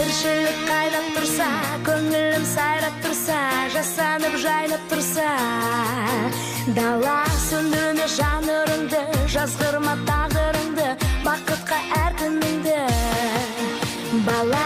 тіршілік қайнап тұрса, көңілім сайрап тұрса, жасанып жайнап тұрса, дала сөндірме жанырыңды, жазғырма тағдырыңды, бақытқа әр күніңді. Бала